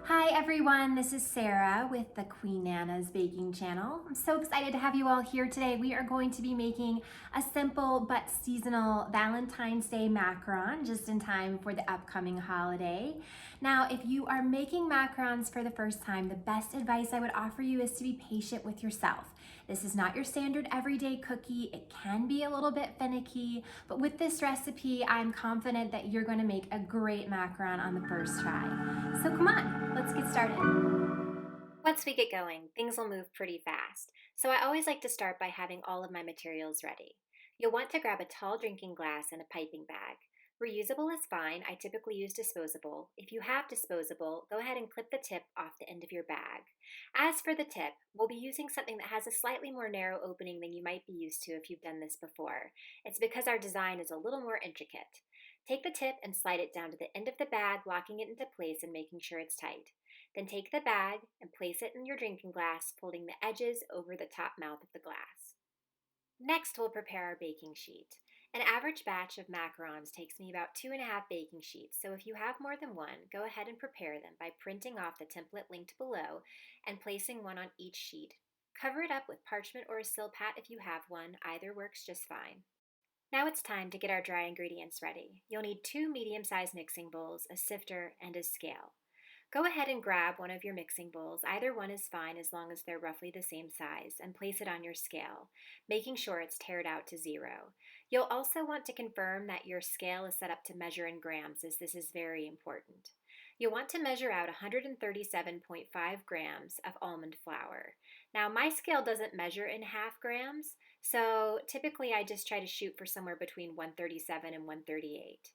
Hi everyone, this is Sarah with the Queen Nana's Baking Channel. I'm so excited to have you all here today. We are going to be making a simple but seasonal Valentine's Day macaron just in time for the upcoming holiday. Now, if you are making macarons for the first time, the best advice I would offer you is to be patient with yourself. This is not your standard everyday cookie. It can be a little bit finicky, but with this recipe, I'm confident that you're going to make a great macaron on the first try. So come on, let's get started. Once we get going, things will move pretty fast. So I always like to start by having all of my materials ready. You'll want to grab a tall drinking glass and a piping bag. Reusable is fine. I typically use disposable. If you have disposable, go ahead and clip the tip off the end of your bag. As for the tip, we'll be using something that has a slightly more narrow opening than you might be used to if you've done this before. It's because our design is a little more intricate. Take the tip and slide it down to the end of the bag, locking it into place and making sure it's tight. Then take the bag and place it in your drinking glass, folding the edges over the top mouth of the glass. Next, we'll prepare our baking sheet. An average batch of macarons takes me about 2.5 baking sheets, so if you have more than one, go ahead and prepare them by printing off the template linked below and placing one on each sheet. Cover it up with parchment or a Silpat if you have one, either works just fine. Now it's time to get our dry ingredients ready. You'll need 2 medium-sized mixing bowls, a sifter, and a scale. Go ahead and grab one of your mixing bowls, either one is fine as long as they're roughly the same size, and place it on your scale, making sure it's tared out to 0. You'll also want to confirm that your scale is set up to measure in grams, as this is very important. You'll want to measure out 137.5 grams of almond flour. Now my scale doesn't measure in half grams, so typically I just try to shoot for somewhere between 137 and 138.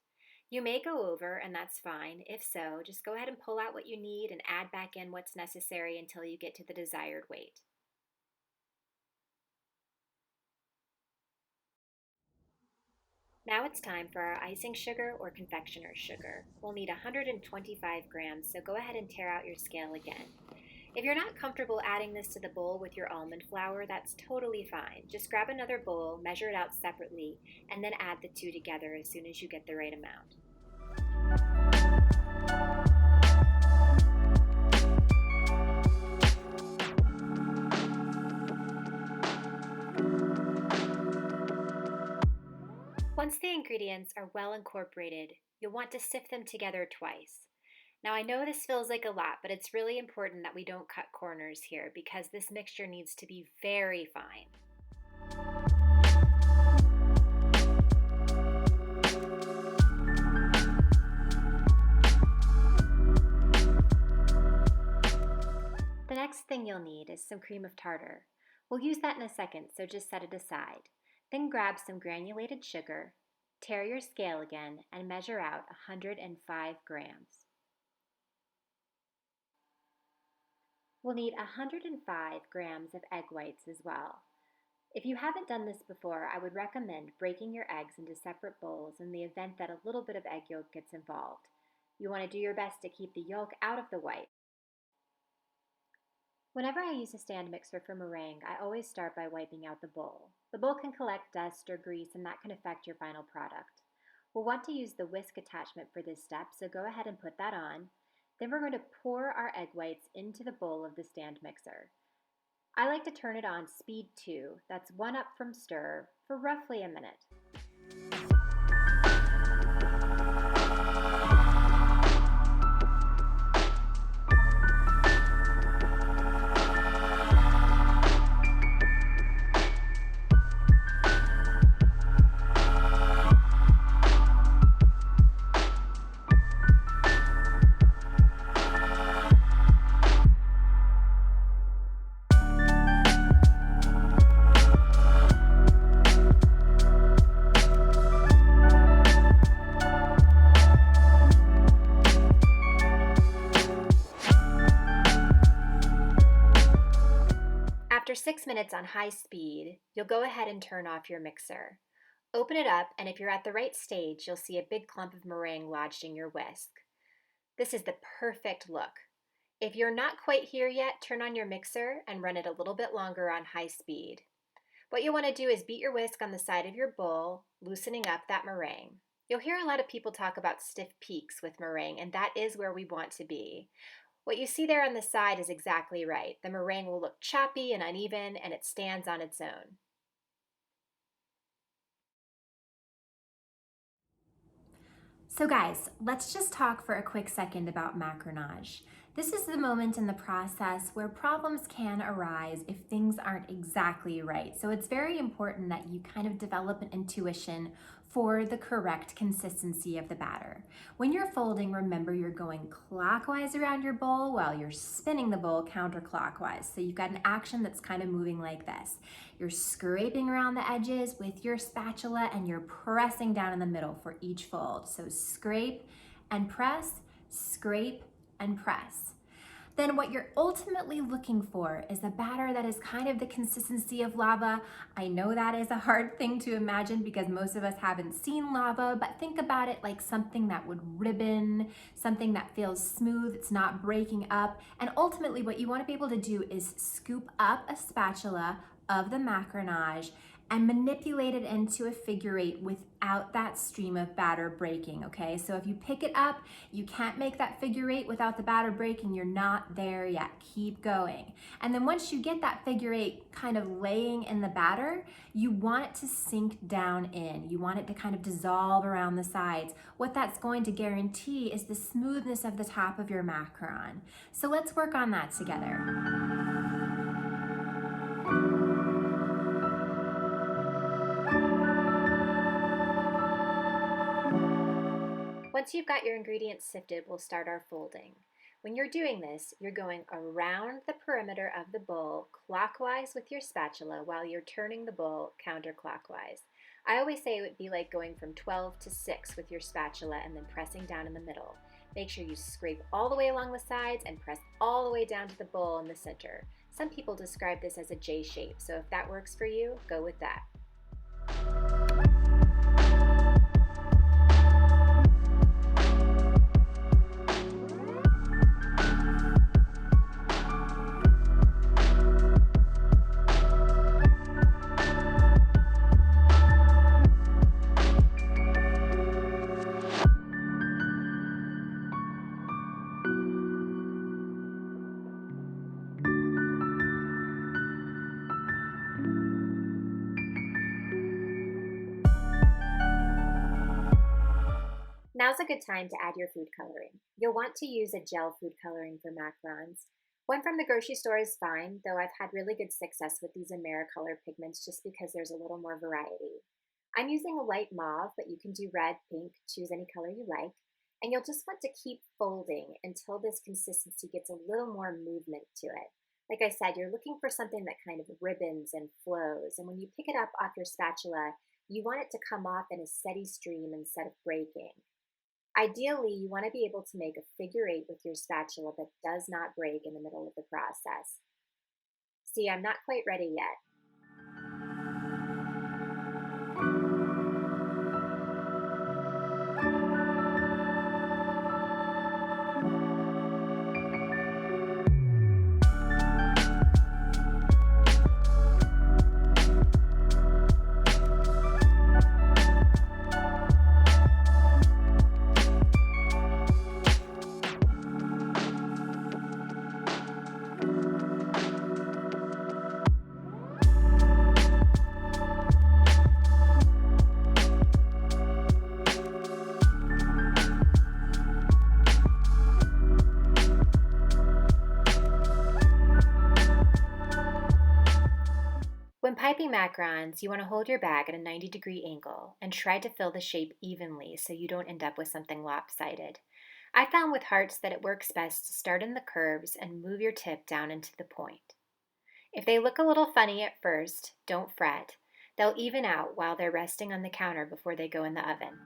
You may go over, and that's fine. If so, just go ahead and pull out what you need and add back in what's necessary until you get to the desired weight. Now it's time for our icing sugar or confectioner's sugar. We'll need 125 grams, so go ahead and tear out your scale again. If you're not comfortable adding this to the bowl with your almond flour, that's totally fine. Just grab another bowl, measure it out separately, and then add the two together as soon as you get the right amount. Once the ingredients are well incorporated, you'll want to sift them together twice. Now I know this feels like a lot, but it's really important that we don't cut corners here because this mixture needs to be very fine. The next thing you'll need is some cream of tartar. We'll use that in a second, so just set it aside. Then grab some granulated sugar, tear your scale again, and measure out 105 grams. We'll need 105 grams of egg whites as well. If you haven't done this before, I would recommend breaking your eggs into separate bowls in the event that a little bit of egg yolk gets involved. You want to do your best to keep the yolk out of the white. Whenever I use a stand mixer for meringue, I always start by wiping out the bowl. The bowl can collect dust or grease, and that can affect your final product. We'll want to use the whisk attachment for this step, so go ahead and put that on. Then we're going to pour our egg whites into the bowl of the stand mixer. I like to turn it on speed 2, that's 1 up from stir, for roughly a minute. After 6 minutes on high speed, you'll go ahead and turn off your mixer. Open it up, and if you're at the right stage, you'll see a big clump of meringue lodged in your whisk. This is the perfect look. If you're not quite here yet, turn on your mixer and run it a little bit longer on high speed. What you'll want to do is beat your whisk on the side of your bowl, loosening up that meringue. You'll hear a lot of people talk about stiff peaks with meringue, and that is where we want to be. What you see there on the side is exactly right. The meringue will look choppy and uneven, and it stands on its own. So guys, let's just talk for a quick second about macronage. This is the moment in the process where problems can arise if things aren't exactly right. So it's very important that you kind of develop an intuition for the correct consistency of the batter. When you're folding, remember you're going clockwise around your bowl while you're spinning the bowl counterclockwise. So you've got an action that's kind of moving like this. You're scraping around the edges with your spatula and you're pressing down in the middle for each fold. So scrape and press, scrape and press. Then what you're ultimately looking for is a batter that is kind of the consistency of lava. I know that is a hard thing to imagine because most of us haven't seen lava, but think about it like something that would ribbon, something that feels smooth, it's not breaking up. And ultimately what you want to be able to do is scoop up a spatula of the macaronage and manipulate it into a figure eight without that stream of batter breaking, okay? So if you pick it up, you can't make that figure eight without the batter breaking, you're not there yet, keep going. And then once you get that figure eight kind of laying in the batter, you want it to sink down in. You want it to kind of dissolve around the sides. What that's going to guarantee is the smoothness of the top of your macaron. So let's work on that together. Once you've got your ingredients sifted, we'll start our folding. When you're doing this, you're going around the perimeter of the bowl clockwise with your spatula while you're turning the bowl counterclockwise. I always say it would be like going from 12 to 6 with your spatula and then pressing down in the middle. Make sure you scrape all the way along the sides and press all the way down to the bowl in the center. Some people describe this as a J shape, so if that works for you, go with that. Now's a good time to add your food coloring. You'll want to use a gel food coloring for macarons. One from the grocery store is fine, though I've had really good success with these Americolor pigments just because there's a little more variety. I'm using a light mauve, but you can do red, pink, choose any color you like. And you'll just want to keep folding until this consistency gets a little more movement to it. Like I said, you're looking for something that kind of ribbons and flows. And when you pick it up off your spatula, you want it to come off in a steady stream instead of breaking. Ideally, you want to be able to make a figure eight with your spatula that does not break in the middle of the process. See, I'm not quite ready yet. When piping macarons, you want to hold your bag at a 90-degree angle and try to fill the shape evenly so you don't end up with something lopsided. I found with hearts that it works best to start in the curves and move your tip down into the point. If they look a little funny at first, don't fret. They'll even out while they're resting on the counter before they go in the oven.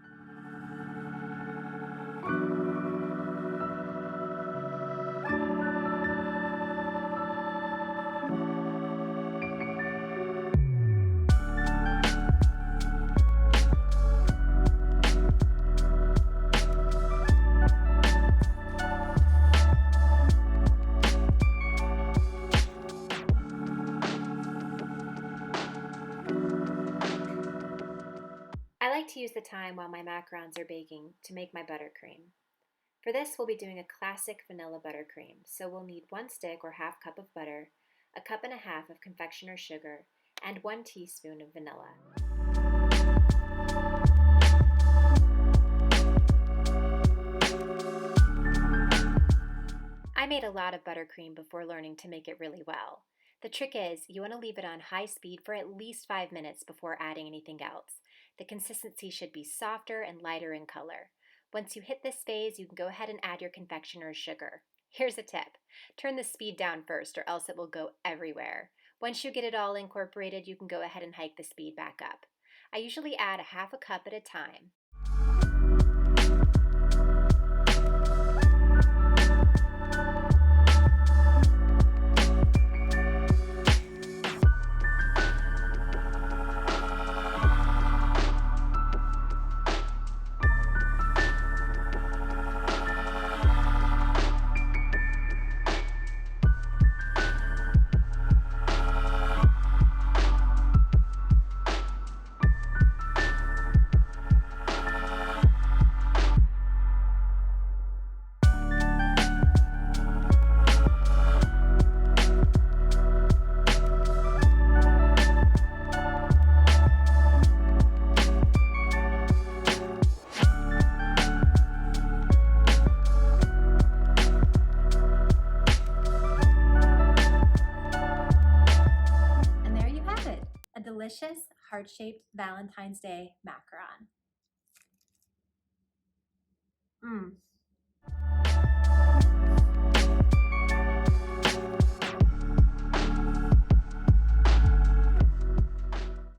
I like to use the time while my macarons are baking to make my buttercream. For this, we'll be doing a classic vanilla buttercream. So we'll need 1 stick or half cup of butter, a cup and a half of confectioner's sugar, and 1 teaspoon of vanilla. I made a lot of buttercream before learning to make it really well. The trick is you want to leave it on high speed for at least 5 minutes before adding anything else. The consistency should be softer and lighter in color. Once you hit this phase, you can go ahead and add your confectioner's sugar. Here's a tip. Turn the speed down first or else it will go everywhere. Once you get it all incorporated, you can go ahead and hike the speed back up. I usually add a half a cup at a time. Delicious heart-shaped Valentine's Day macaron.